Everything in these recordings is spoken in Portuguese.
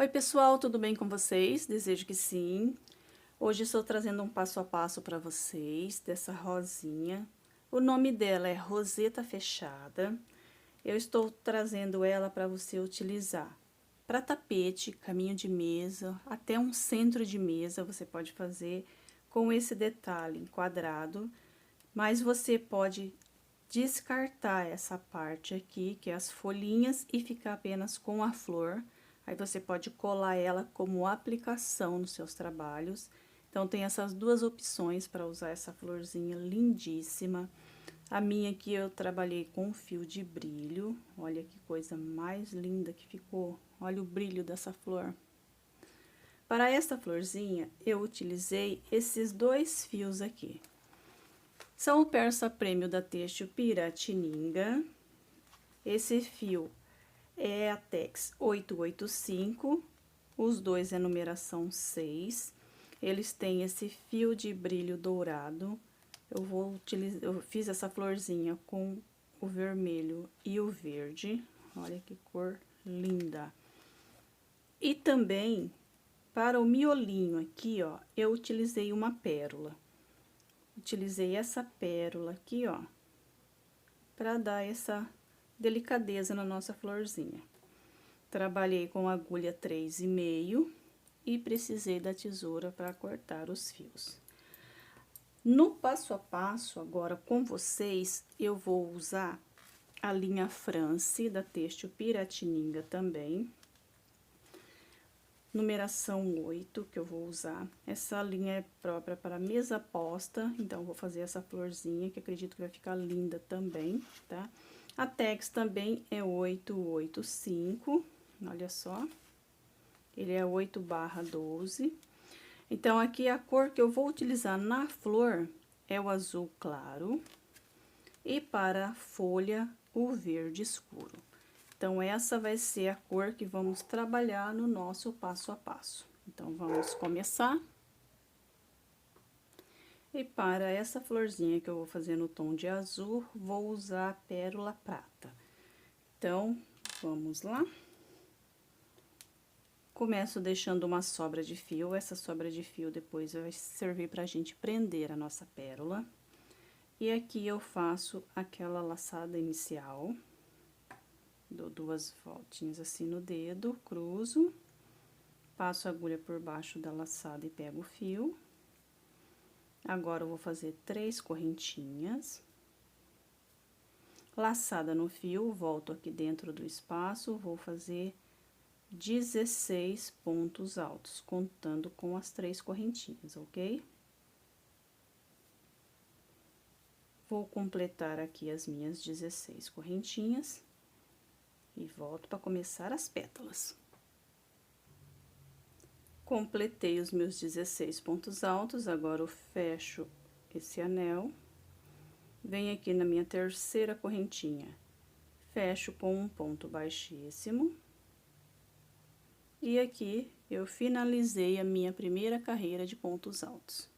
Oi pessoal, tudo bem com vocês? Desejo que sim. Hoje estou trazendo um passo a passo para vocês dessa rosinha. O nome dela é Roseta Fechada. Eu estou trazendo ela para você utilizar para tapete, caminho de mesa, até um centro de mesa você pode fazer com esse detalhe enquadrado, mas você pode descartar essa parte aqui, que é as folhinhas, e ficar apenas com a flor. Aí você pode colar ela como aplicação nos seus trabalhos. Então, tem essas duas opções para usar essa florzinha lindíssima. A minha aqui eu trabalhei com fio de brilho. Olha que coisa mais linda que ficou. Olha o brilho dessa flor. Para esta florzinha, eu utilizei esses dois fios aqui. São o Persa Prêmio da Têxtil Piratininga. Esse fio é a Tex 885, os dois é numeração 6. Eles têm esse fio de brilho dourado. Eu fiz essa florzinha com o vermelho e o verde. Olha que cor linda. E também, para o miolinho aqui, ó, eu utilizei uma pérola. Utilizei essa pérola aqui, ó, para dar essa delicadeza na nossa florzinha. Trabalhei com agulha 3,5 e precisei da tesoura para cortar os fios. No passo a passo, agora com vocês, eu vou usar a linha France da Têxtil Piratininga também. Numeração 8 que eu vou usar. Essa linha é própria para mesa posta, então vou fazer essa florzinha que acredito que vai ficar linda também, tá? A Tex também é 885, olha só. Ele é 8/12. Então, aqui a cor que eu vou utilizar na flor é o azul claro. E para a folha, o verde escuro. Então, essa vai ser a cor que vamos trabalhar no nosso passo a passo. Então, vamos começar. E para essa florzinha que eu vou fazer no tom de azul, vou usar a pérola prata. Então, vamos lá. Começo deixando uma sobra de fio. Essa sobra de fio depois vai servir pra gente prender a nossa pérola. E aqui eu faço aquela laçada inicial. Dou duas voltinhas assim no dedo, cruzo, passo a agulha por baixo da laçada e pego o fio. Agora, eu vou fazer 3 correntinhas. Laçada no fio, volto aqui dentro do espaço, vou fazer 16 pontos altos, contando com as 3 correntinhas, ok? Vou completar aqui as minhas 16 correntinhas. E volto para começar as pétalas. Completei os meus 16 pontos altos, agora eu fecho esse anel. Venho aqui na minha terceira correntinha, fecho com um ponto baixíssimo. E aqui eu finalizei a minha primeira carreira de pontos altos.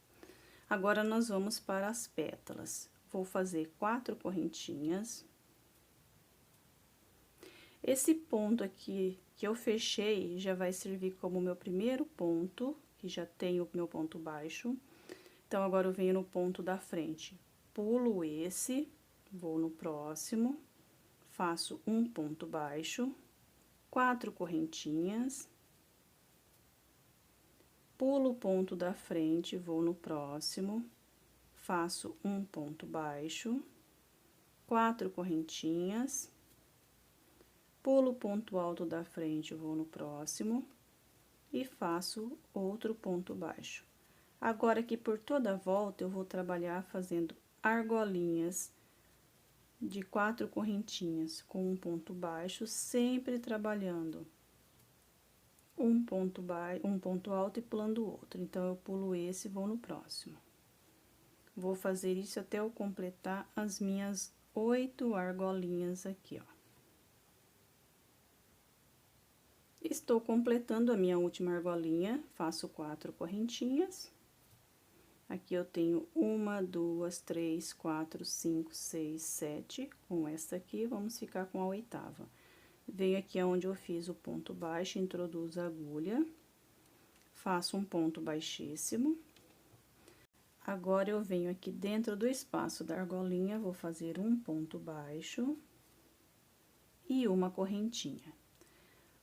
Agora, nós vamos para as pétalas. Vou fazer 4 correntinhas. Esse ponto aqui que eu fechei já vai servir como meu primeiro ponto, que já tem o meu ponto baixo. Então, agora eu venho no ponto da frente, pulo esse, vou no próximo, faço um ponto baixo, 4 correntinhas, pulo o ponto da frente, vou no próximo, faço um ponto baixo, 4 correntinhas, pulo o ponto alto da frente, vou no próximo e faço outro ponto baixo. Agora, aqui por toda a volta, eu vou trabalhar fazendo argolinhas de 4 correntinhas com um ponto baixo, sempre trabalhando um ponto alto e pulando o outro. Então, eu pulo esse e vou no próximo. Vou fazer isso até eu completar as minhas 8 argolinhas aqui, ó. Estou completando a minha última argolinha, faço 4 correntinhas. Aqui eu tenho 1, 2, 3, 4, 5, 6, 7. Com essa aqui, vamos ficar com a 8ª. venho aqui onde eu fiz o ponto baixo, introduzo a agulha, faço um ponto baixíssimo. Agora, eu venho aqui dentro do espaço da argolinha, vou fazer um ponto baixo e uma correntinha.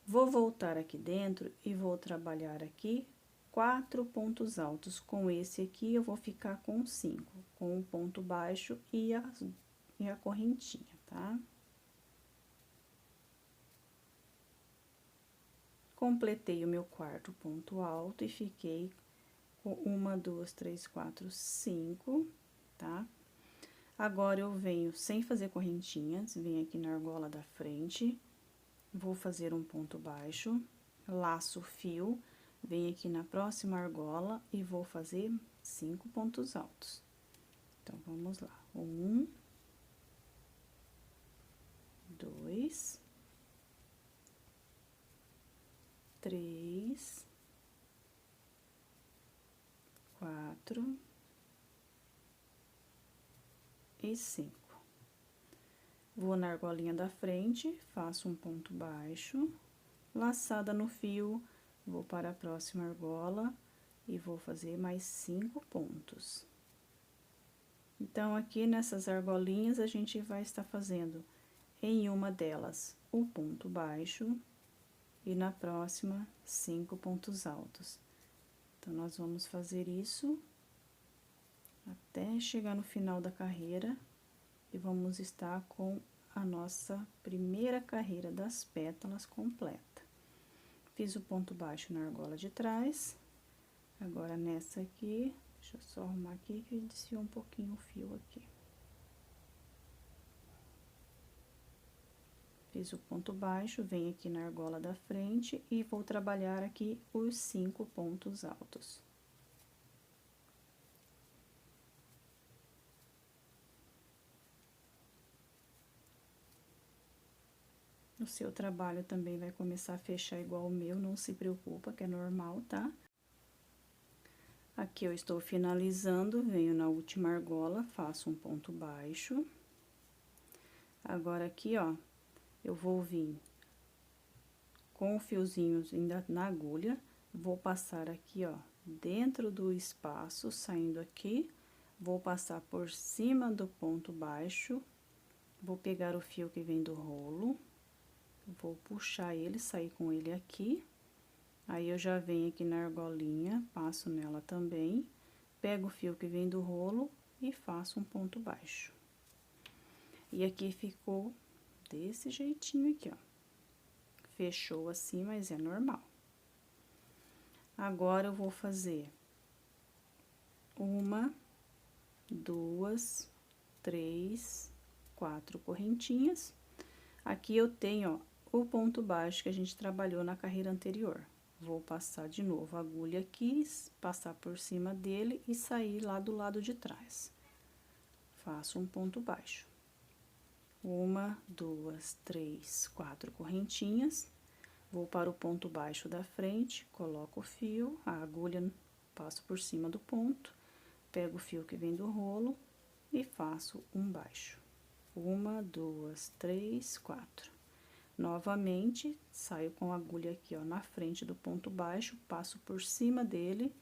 Vou voltar aqui dentro e vou trabalhar aqui 4 pontos altos. Com esse aqui, eu vou ficar com 5, com o ponto baixo e a correntinha, tá? Completei o meu 4º ponto alto e fiquei com 1, 2, 3, 4, 5, tá? Agora, eu venho sem fazer correntinhas, venho aqui na argola da frente, vou fazer um ponto baixo, laço o fio, venho aqui na próxima argola e vou fazer 5 pontos altos. Então, vamos lá. 1, 2, 3, 4 e 5. Vou na argolinha da frente, faço um ponto baixo, laçada no fio, vou para a próxima argola e vou fazer mais 5 pontos. Então, aqui nessas argolinhas, a gente vai estar fazendo em uma delas o ponto baixo e na próxima 5 pontos altos. Então, nós vamos fazer isso até chegar no final da carreira e vamos estar com a nossa primeira carreira das pétalas completa. Fiz o ponto baixo na argola de trás, agora nessa aqui, deixa eu só arrumar aqui que desfiou um pouquinho o fio aqui. Fiz o ponto baixo, venho aqui na argola da frente e vou trabalhar aqui os 5 pontos altos. O seu trabalho também vai começar a fechar igual o meu, não se preocupa, que é normal, tá? Aqui eu estou finalizando, venho na última argola, faço um ponto baixo. Agora, aqui, ó, eu vou vir com o fiozinho ainda na agulha, vou passar aqui, ó, dentro do espaço, saindo aqui, vou passar por cima do ponto baixo, vou pegar o fio que vem do rolo, vou puxar ele, sair com ele aqui, aí eu já venho aqui na argolinha, passo nela também, pego o fio que vem do rolo e faço um ponto baixo. E aqui ficou desse jeitinho aqui, ó. Fechou assim, mas é normal. Agora, eu vou fazer 1, 2, 3, 4 correntinhas. Aqui eu tenho, ó, o ponto baixo que a gente trabalhou na carreira anterior. Vou passar de novo a agulha aqui, passar por cima dele e sair lá do lado de trás. Faço um ponto baixo. 1, 2, 3, 4 correntinhas. Vou para o ponto baixo da frente, coloco o fio, a agulha, passo por cima do ponto, pego o fio que vem do rolo e faço um baixo. 1, 2, 3, 4. Novamente, saio com a agulha aqui, ó, na frente do ponto baixo, passo por cima dele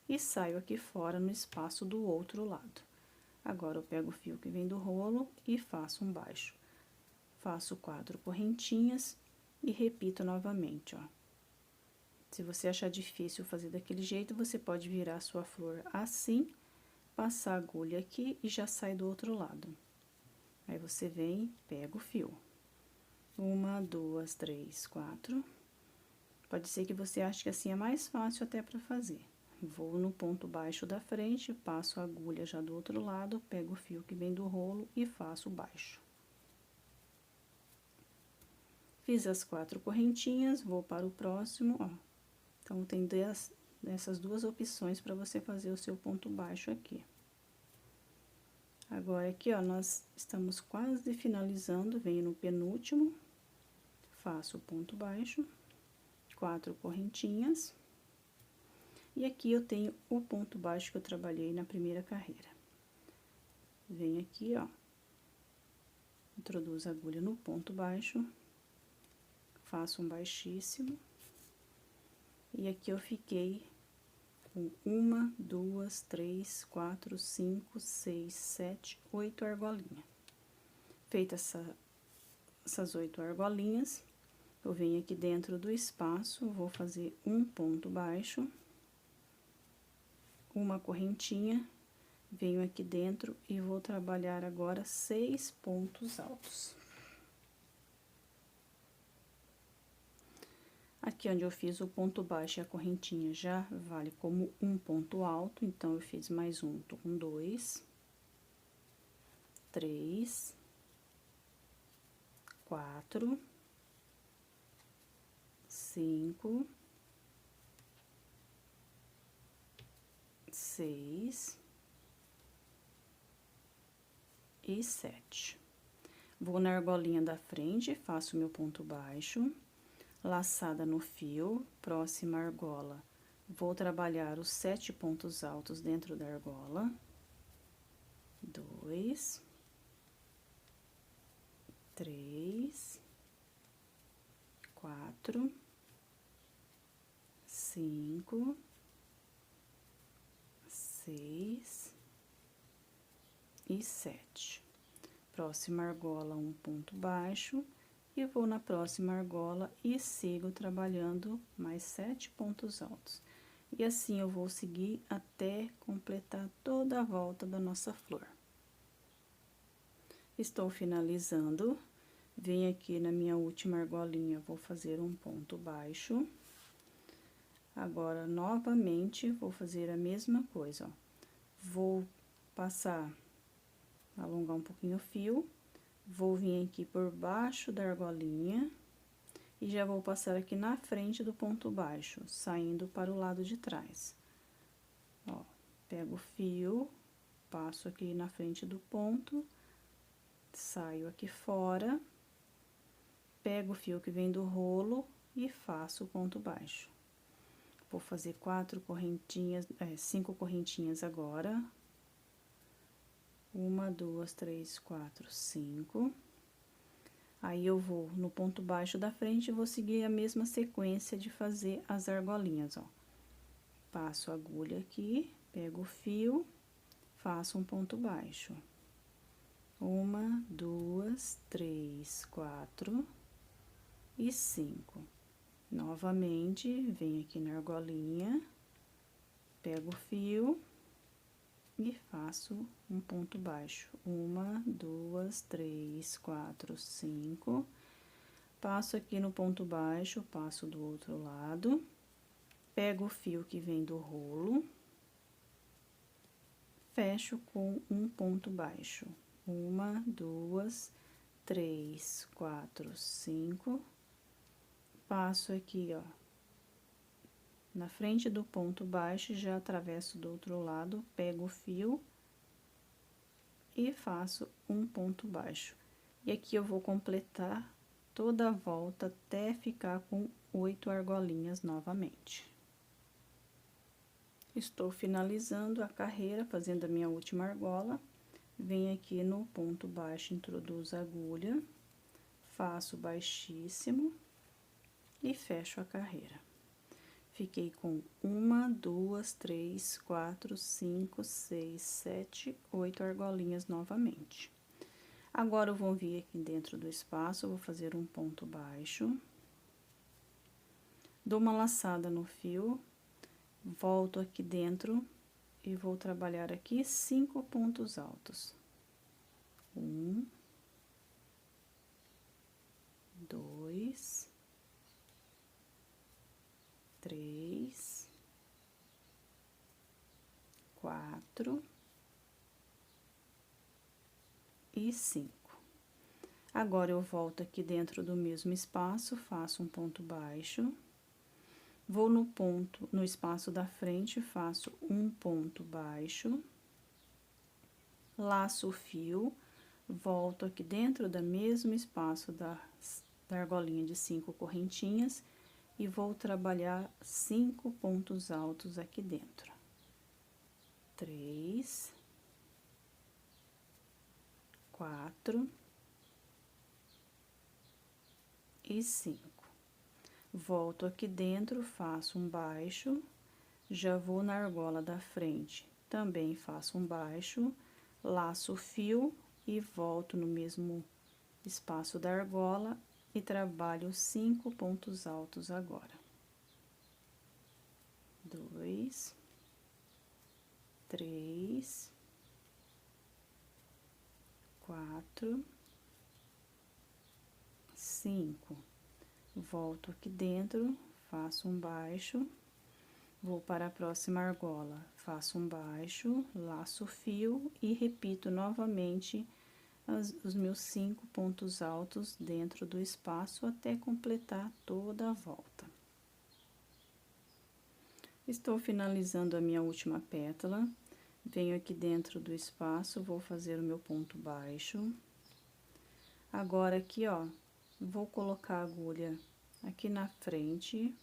e saio aqui fora no espaço do outro lado. Agora, eu pego o fio que vem do rolo e faço um baixo. Faço 4 correntinhas e repito novamente, ó. Se você achar difícil fazer daquele jeito, você pode virar a sua flor assim, passar a agulha aqui e já sai do outro lado. Aí, você vem, pega o fio. 1, 2, 3, 4. Pode ser que você ache que assim é mais fácil até para fazer. Vou no ponto baixo da frente, passo a agulha já do outro lado, pego o fio que vem do rolo e faço o baixo. Fiz as 4 correntinhas, vou para o próximo, ó. Então, tem essas duas opções para você fazer o seu ponto baixo aqui. Agora, aqui, ó, nós estamos quase finalizando, venho no penúltimo, faço o ponto baixo, 4 correntinhas. E aqui eu tenho o ponto baixo que eu trabalhei na primeira carreira. Venho aqui, ó, introduzo a agulha no ponto baixo, faço um baixíssimo. E aqui eu fiquei com 1, 2, 3, 4, 5, 6, 7, 8 argolinhas. Feitas essas 8 argolinhas, eu venho aqui dentro do espaço, vou fazer um ponto baixo, uma correntinha, venho aqui dentro e vou trabalhar agora 6 pontos altos. Aqui onde eu fiz o ponto baixo e a correntinha já vale como um ponto alto, então eu fiz mais um, tô com 2, 3, 4, 5, 6 e 7. Vou na argolinha da frente, faço meu ponto baixo, laçada no fio, próxima argola. Vou trabalhar os 7 pontos altos dentro da argola. 2, 3, 4, 5, 6 e 7. Próxima argola, um ponto baixo, e vou na próxima argola e sigo trabalhando mais 7 pontos altos. E assim eu vou seguir até completar toda a volta da nossa flor. Estou finalizando, venho aqui na minha última argolinha, vou fazer um ponto baixo. Agora, novamente, vou fazer a mesma coisa, ó. Vou passar, alongar um pouquinho o fio, vou vir aqui por baixo da argolinha e já vou passar aqui na frente do ponto baixo, saindo para o lado de trás. Ó, pego o fio, passo aqui na frente do ponto, saio aqui fora, pego o fio que vem do rolo e faço o ponto baixo. Vou fazer 5 correntinhas agora. 1, 2, 3, 4, 5. Aí, eu vou no ponto baixo da frente e vou seguir a mesma sequência de fazer as argolinhas, ó. Passo a agulha aqui, pego o fio, faço um ponto baixo. 1, 2, 3, 4 e 5. Novamente, venho aqui na argolinha, pego o fio e faço um ponto baixo. 1, 2, 3, 4, 5. Passo aqui no ponto baixo, passo do outro lado, pego o fio que vem do rolo, fecho com um ponto baixo. 1, 2, 3, 4, 5. Passo aqui, ó, na frente do ponto baixo, já atravesso do outro lado, pego o fio e faço um ponto baixo. E aqui eu vou completar toda a volta até ficar com 8 argolinhas novamente. Estou finalizando a carreira, fazendo a minha última argola. Venho aqui no ponto baixo, introduzo a agulha, faço baixíssimo e fecho a carreira. Fiquei com 1, 2, 3, 4, 5, 6, 7, 8 argolinhas novamente. Agora, eu vou vir aqui dentro do espaço, vou fazer um ponto baixo. Dou uma laçada no fio, volto aqui dentro e vou trabalhar aqui 5 pontos altos. 1, 2, 3, 4 e 5. Agora, eu volto aqui dentro do mesmo espaço, faço um ponto baixo, vou no espaço da frente, faço um ponto baixo, laço o fio, volto aqui dentro do mesmo espaço da argolinha de 5 correntinhas e vou trabalhar 5 pontos altos aqui dentro. 3, 4 e 5. volto aqui dentro, faço um baixo, já vou na argola da frente, também faço um baixo, laço o fio e volto no mesmo espaço da argola e trabalho 5 pontos altos agora. 2, 3, 4, 5. Volto aqui dentro, faço um baixo, vou para a próxima argola, faço um baixo, laço o fio e repito novamente os meus 5 pontos altos dentro do espaço até completar toda a volta. Estou finalizando a minha última pétala, venho aqui dentro do espaço, vou fazer o meu ponto baixo. Agora, aqui, ó, vou colocar a agulha aqui na frente,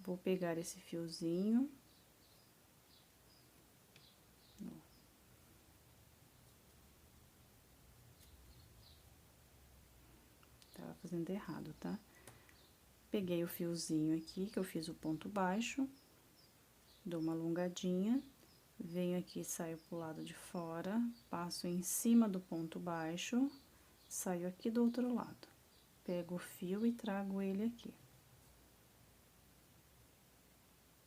vou pegar esse fiozinho. Tava fazendo errado, tá? Peguei o fiozinho aqui, que eu fiz o ponto baixo, dou uma alongadinha, venho aqui, saio pro lado de fora, passo em cima do ponto baixo, saio aqui do outro lado. Pego o fio e trago ele aqui.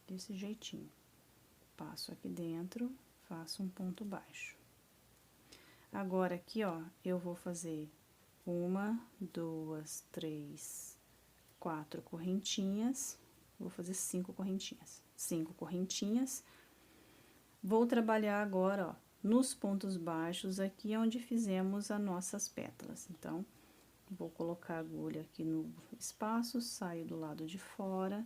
Desse jeitinho. Passo aqui dentro, faço um ponto baixo. Agora, aqui, ó, eu vou fazer 1, 2, 3, 4 correntinhas. Vou fazer 5 correntinhas. 5 correntinhas. Vou trabalhar agora, ó, nos pontos baixos aqui onde fizemos as nossas pétalas. Então, vou colocar a agulha aqui no espaço, saio do lado de fora,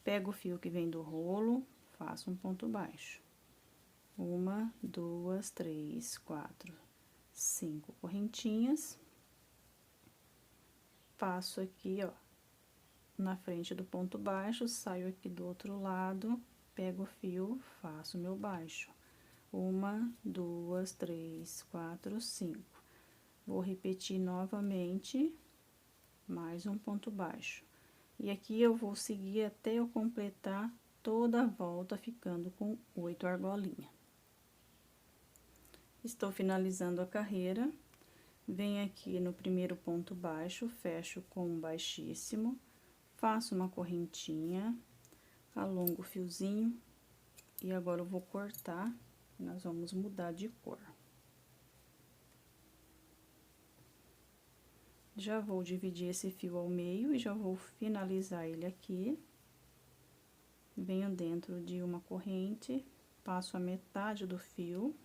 pego o fio que vem do rolo, faço um ponto baixo. 1, 2, 3, 4, 5 correntinhas. Passo aqui, ó, na frente do ponto baixo, saio aqui do outro lado, pego o fio, faço meu baixo. 1, 2, 3, 4, 5. Vou repetir novamente, mais um ponto baixo. E aqui eu vou seguir até eu completar toda a volta, ficando com 8 argolinhas. Estou finalizando a carreira, venho aqui no primeiro ponto baixo, fecho com um baixíssimo, faço uma correntinha, alongo o fiozinho, e agora eu vou cortar, nós vamos mudar de cor. Já vou dividir esse fio ao meio e já vou finalizar ele aqui. Venho dentro de uma corrente, passo a metade do fio.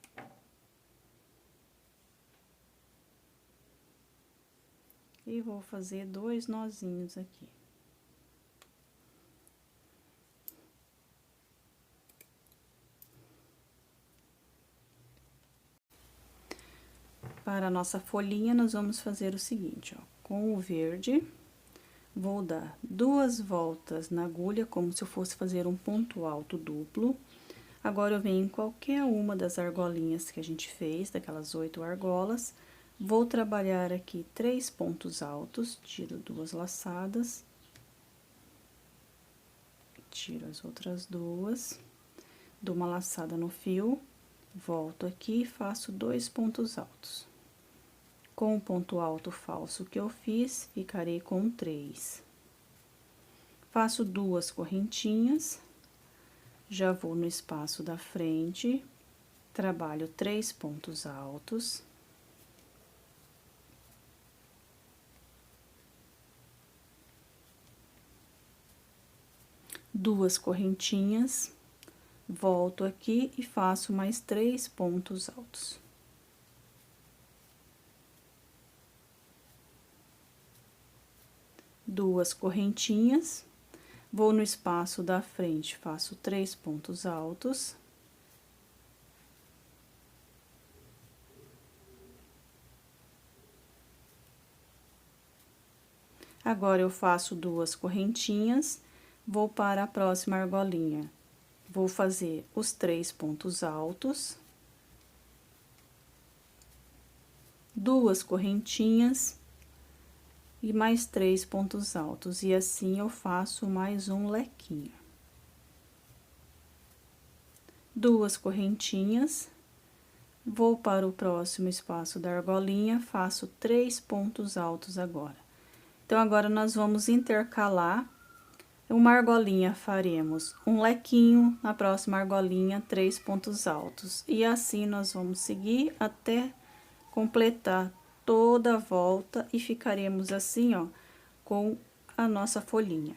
E vou fazer 2 nozinhos aqui. Para a nossa folhinha, nós vamos fazer o seguinte, ó, com o verde, vou dar 2 voltas na agulha, como se eu fosse fazer um ponto alto duplo. Agora, eu venho em qualquer uma das argolinhas que a gente fez, daquelas 8 argolas, vou trabalhar aqui 3 pontos altos, tiro 2 laçadas, tiro as outras 2, dou uma laçada no fio, volto aqui e faço 2 pontos altos. Com o ponto alto falso que eu fiz, ficarei com 3. Faço 2 correntinhas, já vou no espaço da frente, trabalho 3 pontos altos. Duas correntinhas, volto aqui e faço mais 3 pontos altos. Duas correntinhas, vou no espaço da frente, faço 3 pontos altos. Agora, eu faço 2 correntinhas, vou para a próxima argolinha. Vou fazer os 3 pontos altos. 2 correntinhas. e mais 3 pontos altos, e assim eu faço mais um lequinho. 2 correntinhas, vou para o próximo espaço da argolinha, faço 3 pontos altos agora. Então, agora nós vamos intercalar. Uma argolinha faremos um lequinho, na próxima argolinha 3 pontos altos. E assim nós vamos seguir até completar toda a volta e ficaremos assim, ó, com a nossa folhinha.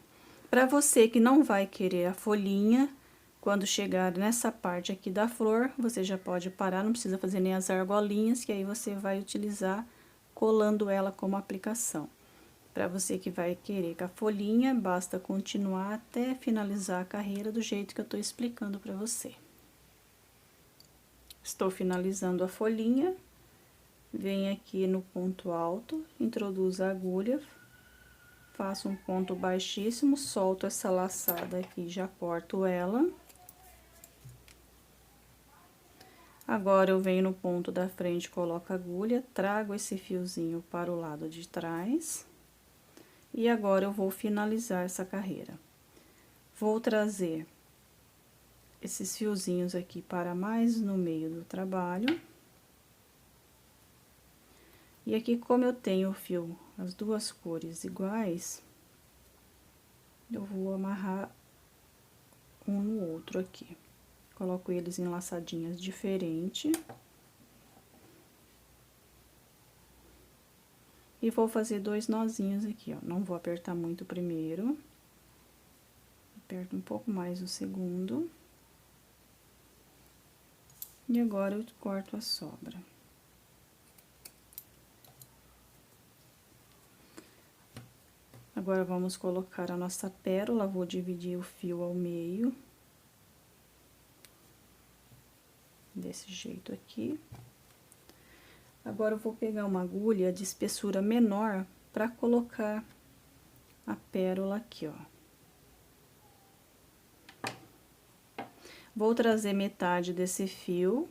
Para você que não vai querer a folhinha, quando chegar nessa parte aqui da flor, você já pode parar, não precisa fazer nem as argolinhas, que aí você vai utilizar colando ela como aplicação. Para você que vai querer com a folhinha, basta continuar até finalizar a carreira do jeito que eu tô explicando para você. Estou finalizando a folhinha, venho aqui no ponto alto, introduzo a agulha, faço um ponto baixíssimo, solto essa laçada aqui, já corto ela. Agora, eu venho no ponto da frente, coloco a agulha, trago esse fiozinho para o lado de trás. E agora, eu vou finalizar essa carreira. Vou trazer esses fiozinhos aqui para mais no meio do trabalho. E aqui, como eu tenho o fio, as duas cores iguais, eu vou amarrar um no outro aqui. Coloco eles em laçadinhas diferentes. E vou fazer 2 nozinhos aqui, ó. Não vou apertar muito o primeiro. Aperto um pouco mais o segundo. E agora, eu corto a sobra. Agora, vamos colocar a nossa pérola. Vou dividir o fio ao meio. Desse jeito aqui. Agora, eu vou pegar uma agulha de espessura menor para colocar a pérola aqui, ó. Vou trazer metade desse fio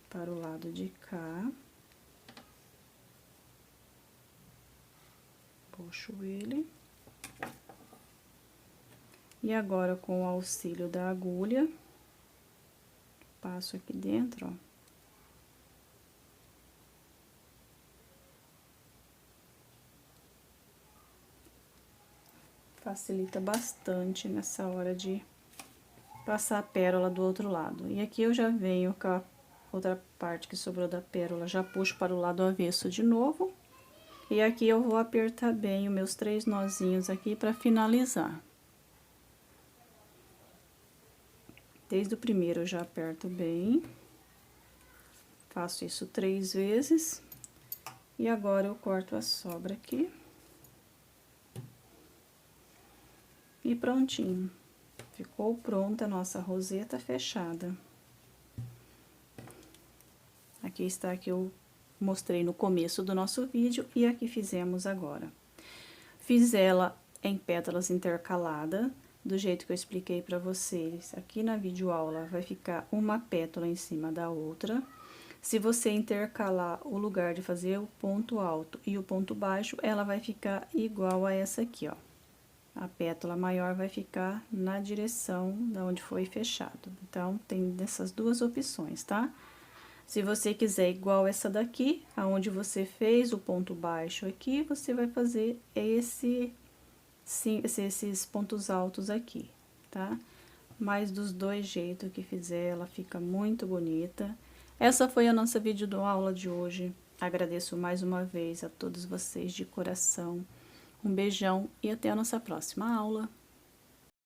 para o lado de cá. Puxo ele. E agora, com o auxílio da agulha, passo aqui dentro, ó. Facilita bastante nessa hora de passar a pérola do outro lado. E aqui eu já venho com a outra parte que sobrou da pérola, já puxo para o lado avesso de novo. E aqui eu vou apertar bem os meus 3 nozinhos aqui para finalizar. Desde o primeiro eu já aperto bem. Faço isso 3 vezes. E agora eu corto a sobra aqui. E prontinho. Ficou pronta a nossa roseta fechada. Aqui está a que eu mostrei no começo do nosso vídeo e a que fizemos agora. Fiz ela em pétalas intercaladas, do jeito que eu expliquei para vocês. Aqui na videoaula vai ficar uma pétala em cima da outra. Se você intercalar o lugar de fazer o ponto alto e o ponto baixo, ela vai ficar igual a essa aqui, ó. A pétala maior vai ficar na direção da onde foi fechado. Então, tem dessas duas opções, tá? Se você quiser igual essa daqui, aonde você fez o ponto baixo aqui, você vai fazer esses pontos altos aqui, tá? Mas dos dois jeitos que fizer, ela fica muito bonita. Essa foi a nossa videoaula de hoje. Agradeço mais uma vez a todos vocês de coração. Um beijão e até a nossa próxima aula.